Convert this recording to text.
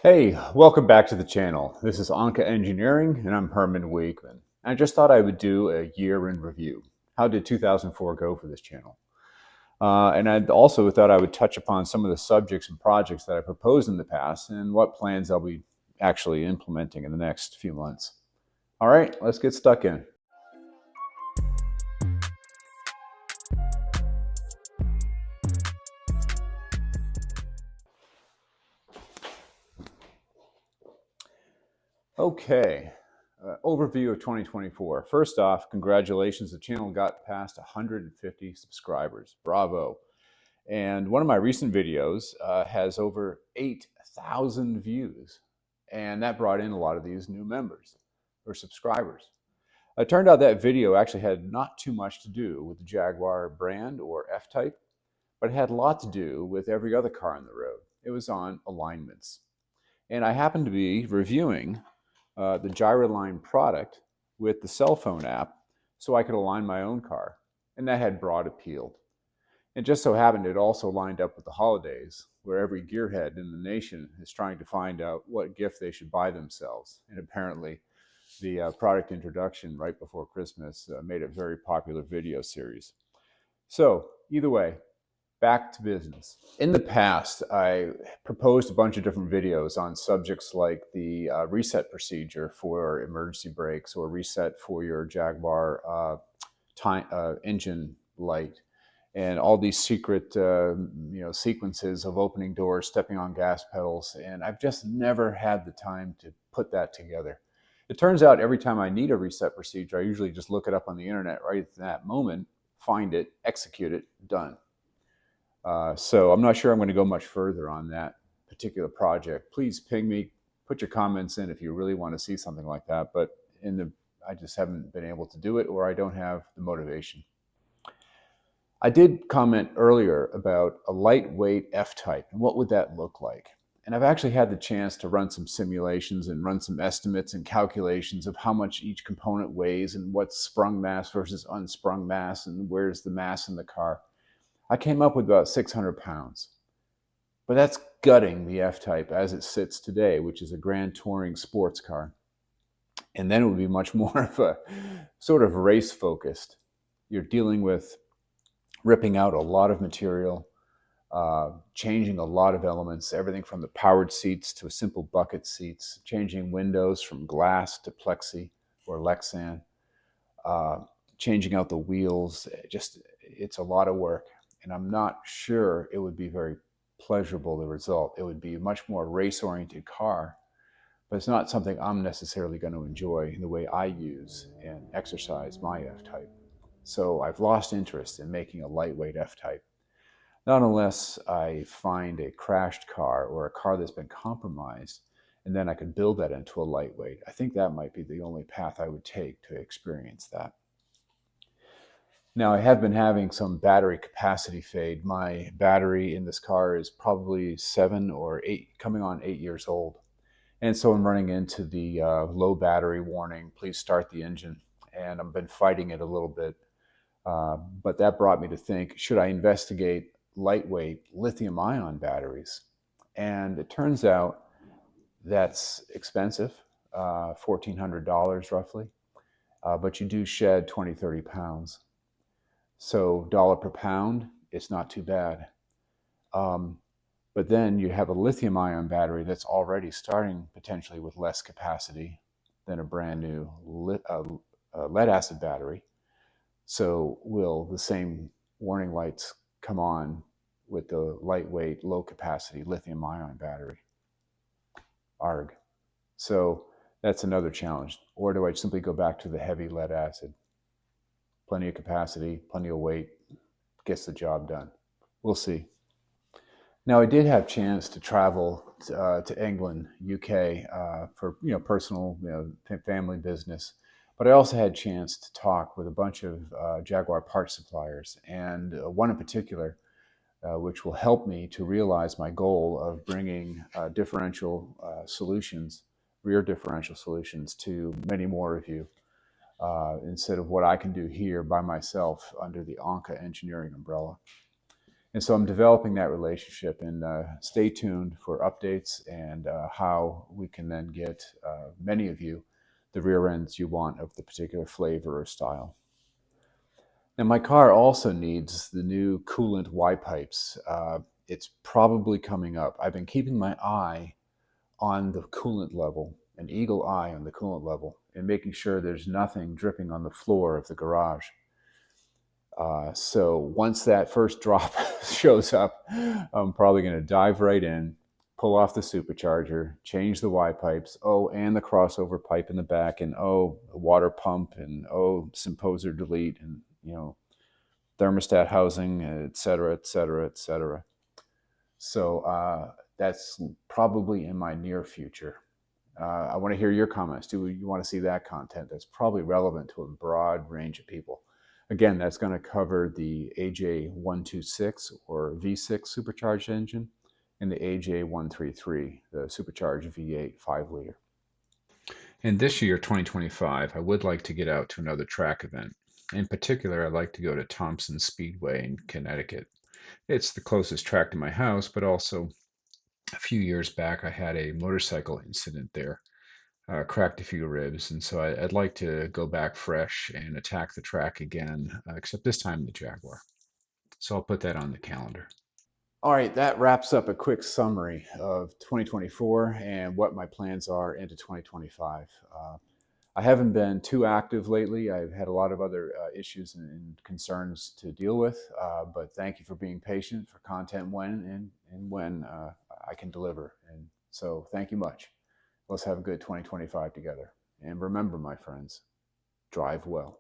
Hey, welcome back to the channel. This is Anka Engineering, and I'm Herman Wakeman. I just thought I would do a year in review. How did 2004 go for this channel? And I also thought I would touch upon some of the subjects and projects that I proposed in the past and what plans I'll be actually implementing in the next few months. All right, let's get stuck in. Okay, overview of 2024. First off, congratulations, the channel got past 150 subscribers. Bravo. And one of my recent videos has over 8,000 views. And that brought in a lot of these new members or subscribers. It turned out that video actually had not too much to do with the Jaguar brand or F-Type, but it had a lot to do with every other car on the road. It was on alignments. And I happened to be reviewing the GyroLine product with the cell phone app so I could align my own car. And that had broad appeal. It just so happened it also lined up with the holidays, where every gearhead in the nation is trying to find out what gift they should buy themselves. And apparently, the product introduction right before Christmas made a very popular video series. So, either way, back to business. In the past, I proposed a bunch of different videos on subjects like the reset procedure for emergency brakes or reset for your Jaguar engine light, and all these secret sequences of opening doors, stepping on gas pedals, and I've just never had the time to put that together. It turns out every time I need a reset procedure, I usually just look it up on the internet right at that moment, find it, execute it, done. So I'm not sure I'm going to go much further on that particular project. Please ping me, put your comments in if you really want to see something like that, but I just haven't been able to do it, or I don't have the motivation. I did comment earlier about a lightweight F-Type and what would that look like. And I've actually had the chance to run some simulations and run some estimates and calculations of how much each component weighs and what's sprung mass versus unsprung mass and where's the mass in the car. I came up with about 600 pounds. But that's gutting the F-Type as it sits today, which is a Grand Touring sports car. And then it would be much more of a sort of race focused. You're dealing with ripping out a lot of material, changing a lot of elements, everything from the powered seats to simple bucket seats, changing windows from glass to plexi or Lexan, changing out the wheels. It's a lot of work. And I'm not sure it would be very pleasurable, the result. It would be a much more race-oriented car, but it's not something I'm necessarily going to enjoy in the way I use and exercise my F-Type. So I've lost interest in making a lightweight F-Type. Not unless I find a crashed car or a car that's been compromised, and then I could build that into a lightweight. I think that might be the only path I would take to experience that. Now, I have been having some battery capacity fade. My battery in this car is probably 7 or 8, coming on 8 years old. And so I'm running into the low battery warning, please start the engine. And I've been fighting it a little bit. But that brought me to think, should I investigate lightweight lithium-ion batteries? And it turns out that's expensive, $1,400 roughly, but you do shed 20, 30 pounds. So dollar per pound, it's not too bad. But then you have a lithium-ion battery that's already starting potentially with less capacity than a brand new lead-acid battery. So will the same warning lights come on with the lightweight, low-capacity lithium-ion battery? ARG. So that's another challenge. Or do I simply go back to the heavy lead-acid? Plenty of capacity, plenty of weight, gets the job done. We'll see. Now, I did have a chance to travel to England, UK, for personal, family business. But I also had a chance to talk with a bunch of Jaguar parts suppliers, and one in particular, which will help me to realize my goal of bringing differential solutions, rear differential solutions, to many more of you, instead of what I can do here by myself under the Anka Engineering umbrella. And so I'm developing that relationship, and stay tuned for updates and how we can then get many of you the rear ends you want of the particular flavor or style. Now, my car also needs the new coolant Y pipes. It's probably coming up. I've been keeping my eye on the coolant level, an eagle eye on the coolant level, and making sure there's nothing dripping on the floor of the garage. So once that first drop shows up, I'm probably going to dive right in, pull off the supercharger, change the Y pipes, oh, and the crossover pipe in the back, and oh, the water pump, and oh, symposer delete, and thermostat housing, et cetera, et cetera, et cetera. So that's probably in my near future. I want to hear your comments. Do you want to see that content? That's probably relevant to a broad range of people. Again, that's going to cover the AJ126 or V6 supercharged engine and the AJ133, the supercharged V8 5-liter. And this year, 2025, I would like to get out to another track event. In particular, I'd like to go to Thompson Speedway in Connecticut. It's the closest track to my house, but also a few years back, I had a motorcycle incident there, cracked a few ribs, and so I'd like to go back fresh and attack the track again, except this time in the Jaguar. So I'll put that on the calendar. All right, that wraps up a quick summary of 2024 and what my plans are into 2025. I haven't been too active lately. I've had a lot of other issues and concerns to deal with, but thank you for being patient for content when I can deliver. And so thank you much. Let's have a good 2025 together. And remember, my friends, drive well.